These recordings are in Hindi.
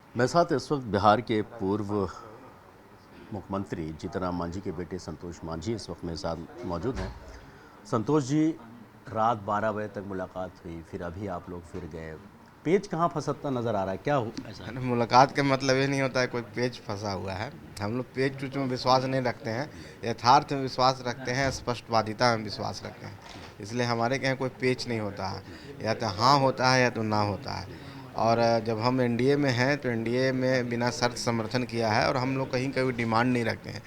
मेरे साथ इस वक्त बिहार के पूर्व मुख्यमंत्री जीतन राम मांझी के बेटे संतोष मांझी इस वक्त मेरे साथ मौजूद हैं। संतोष जी, रात 12 बजे तक मुलाकात हुई, फिर अभी आप लोग फिर गए। पेच कहाँ फंसता नज़र आ रहा है, क्या ऐसा है? अरे मुलाकात का मतलब ये नहीं होता है कोई पेज फंसा हुआ है। हम लोग पेज टूच में विश्वास नहीं रखते हैं, यथार्थ में विश्वास रखते हैं, स्पष्टवादिता में विश्वास रखते हैं। इसलिए हमारे यहाँ कोई पेच नहीं होता है, या तो हाँ होता है या तो ना होता है। और जब हम एनडीए में हैं तो एनडीए में बिना शर्त समर्थन किया है और हम लोग कहीं कोई डिमांड नहीं रखते हैं।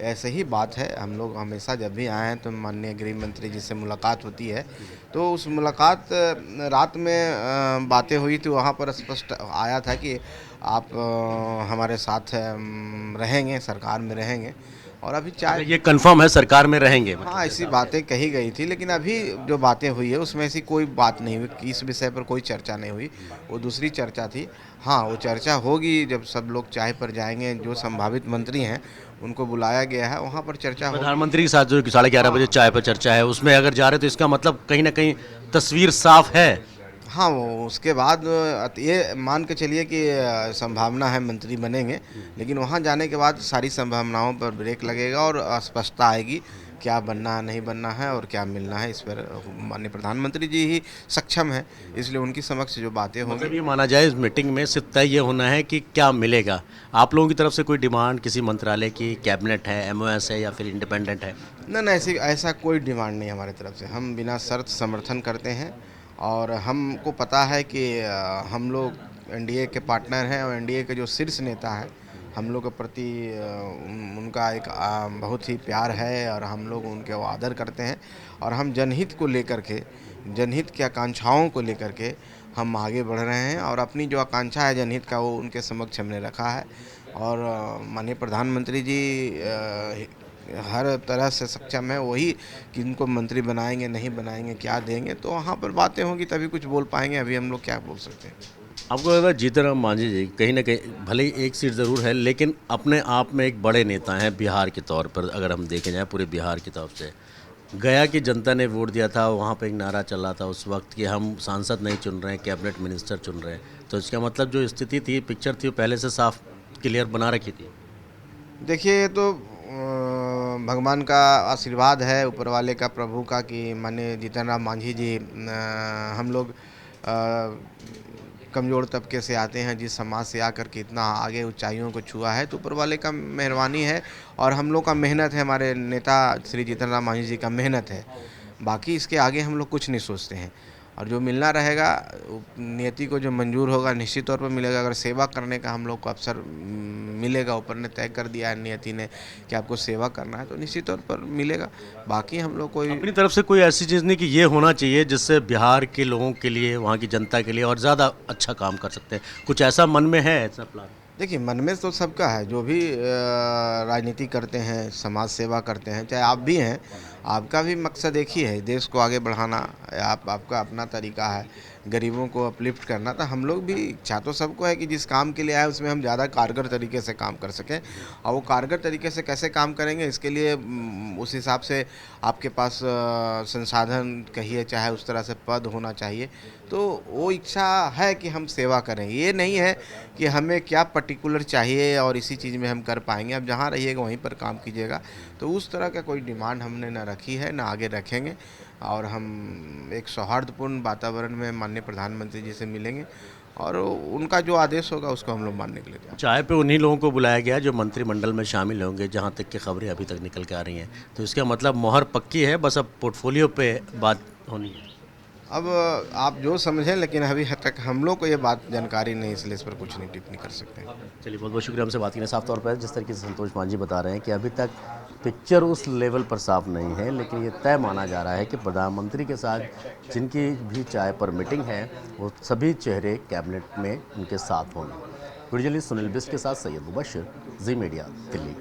ऐसे ही बात है, हम लोग हमेशा जब भी आए हैं तो माननीय गृह मंत्री जी से मुलाकात होती है। तो उस मुलाकात रात में बातें हुई थी, वहाँ पर स्पष्ट आया था कि आप हमारे साथ रहेंगे, सरकार में रहेंगे। और अभी अच्छा, चाय, ये कंफर्म है सरकार में रहेंगे, हाँ, मतलब ऐसी जैसा बातें कही गई थी, लेकिन अभी जो बातें हुई है उसमें ऐसी कोई बात नहीं हुई, इस विषय पर कोई चर्चा नहीं हुई। वो दूसरी चर्चा थी। हाँ, वो चर्चा होगी जब सब लोग चाय पर जाएंगे, जो संभावित मंत्री हैं उनको बुलाया गया है, वहाँ पर चर्चा होगी। प्रधानमंत्री के साथ जो 11:30 बजे चाय पर चर्चा है, उसमें अगर जा रहे तो इसका मतलब कहीं ना कहीं तस्वीर साफ है। हाँ, वो उसके बाद ये मान के चलिए कि संभावना है मंत्री बनेंगे, लेकिन वहाँ जाने के बाद सारी संभावनाओं पर ब्रेक लगेगा और स्पष्टता आएगी क्या बनना है, नहीं बनना है और क्या मिलना है। इस पर माननीय प्रधानमंत्री जी ही सक्षम है, इसलिए उनकी समक्ष जो बातें होंगी। मतलब ये माना जाए इस मीटिंग में सिर्फ तय ये होना है कि क्या मिलेगा। आप लोगों की तरफ से कोई डिमांड किसी मंत्रालय की, कैबिनेट है, एमओएस है या फिर इंडिपेंडेंट है? ना ना, ऐसी ऐसा कोई डिमांड नहीं हमारे तरफ से। हम बिना शर्त समर्थन करते हैं और हमको पता है कि हम लोग एनडीए के पार्टनर हैं और एनडीए के जो शीर्ष नेता हैं, हम लोग के प्रति उनका एक बहुत ही प्यार है और हम लोग उनके वो आदर करते हैं। और हम जनहित को लेकर के, जनहित की आकांक्षाओं को लेकर के हम आगे बढ़ रहे हैं और अपनी जो आकांक्षा है जनहित का वो उनके समक्ष हमने रखा है। और माननीय प्रधानमंत्री जी हर तरह से सक्षम है, वही किनको मंत्री बनाएंगे, नहीं बनाएंगे, क्या देंगे, तो वहाँ पर बातें होंगी तभी कुछ बोल पाएंगे। अभी हम लोग क्या बोल सकते हैं। आपको लगता है जीतन राम मांझी जी कहीं ना कहीं भले ही एक सीट ज़रूर है, लेकिन अपने आप में एक बड़े नेता हैं बिहार के तौर पर, अगर हम देखें जाए पूरे बिहार की तरफ से। गया की जनता ने वोट दिया था, वहाँ पे एक नारा चल रहा था उस वक्त कि हम सांसद नहीं चुन रहे हैं, कैबिनेट मिनिस्टर चुन रहे हैं। तो इसका मतलब जो स्थिति थी, पिक्चर थी, वो पहले से साफ क्लियर बना रखी थी। देखिए, ये तो भगवान का आशीर्वाद है, ऊपर वाले का, प्रभु का, कि माने जीतन राम मांझी जी, हम लोग कमज़ोर तबके से आते हैं, जिस समाज से आकर के इतना आगे ऊंचाइयों को छुआ है, तो ऊपर वाले का मेहरबानी है और हम लोग का मेहनत है, हमारे नेता श्री जीतन राम मांझी जी का मेहनत है। बाकी इसके आगे हम लोग कुछ नहीं सोचते हैं। और जो मिलना रहेगा, नियति को जो मंजूर होगा निश्चित तौर पर मिलेगा। अगर सेवा करने का हम लोग को अवसर मिलेगा, ऊपर ने तय कर दिया है नियति ने कि आपको सेवा करना है, तो निश्चित तौर पर मिलेगा। बाकी हम लोग कोई, अपनी तरफ से कोई ऐसी चीज़ नहीं कि ये होना चाहिए जिससे बिहार के लोगों के लिए, वहाँ की जनता के लिए और ज़्यादा अच्छा काम कर सकते हैं, कुछ ऐसा मन में है, ऐसा प्लान? देखिए, मन में तो सबका है, जो भी राजनीति करते हैं, समाज सेवा करते हैं, चाहे आप भी हैं, आपका भी मकसद एक ही है, देश को आगे बढ़ाना। आपका अपना तरीका है, गरीबों को अपलिफ्ट करना। तो हम लोग भी, इच्छा तो सबको है कि जिस काम के लिए आए उसमें हम ज़्यादा कारगर तरीके से काम कर सकें। और वो कारगर तरीके से कैसे काम करेंगे, इसके लिए उस हिसाब से आपके पास संसाधन कहिए, चाहे उस तरह से पद होना चाहिए। तो वो इच्छा है कि हम सेवा करें, ये नहीं है कि हमें क्या पर्टिकुलर चाहिए और इसी चीज़ में हम कर पाएंगे। अब जहाँ रहिएगा वहीं पर काम कीजिएगा। तो उस तरह का कोई डिमांड हमने ना रखी है, ना आगे रखेंगे। और हम एक सौहार्दपूर्ण वातावरण में माननीय प्रधानमंत्री जी से मिलेंगे और उनका जो आदेश होगा उसको हम लोग मानने के लिए तैयार हैं। चाय पे उन्हीं लोगों को बुलाया गया जो मंत्रिमंडल में शामिल होंगे, जहाँ तक की खबरें अभी तक निकल के आ रही हैं। तो इसका मतलब मोहर पक्की है, बस अब पोर्टफोलियो पे बात होनी है। अब आप जो समझें, लेकिन अभी तक हम लोग को ये बात जानकारी नहीं, इसलिए इस पर कुछ नहीं टिप्पणी कर सकते हैं। चलिए, बहुत बहुत शुक्रिया हमसे बात करने। साफ तौर पर जिस तरीके से संतोष मांझी बता रहे हैं कि अभी तक पिक्चर उस लेवल पर साफ नहीं है, लेकिन ये तय माना जा रहा है कि प्रधानमंत्री के साथ जिनकी भी चाय पर मीटिंग है, वो सभी चेहरे कैबिनेट में उनके साथ होंगे। वीडियो जर्नलिस्ट सुनील बिस्ट के साथ सैयद मुबशर, जी मीडिया, दिल्ली।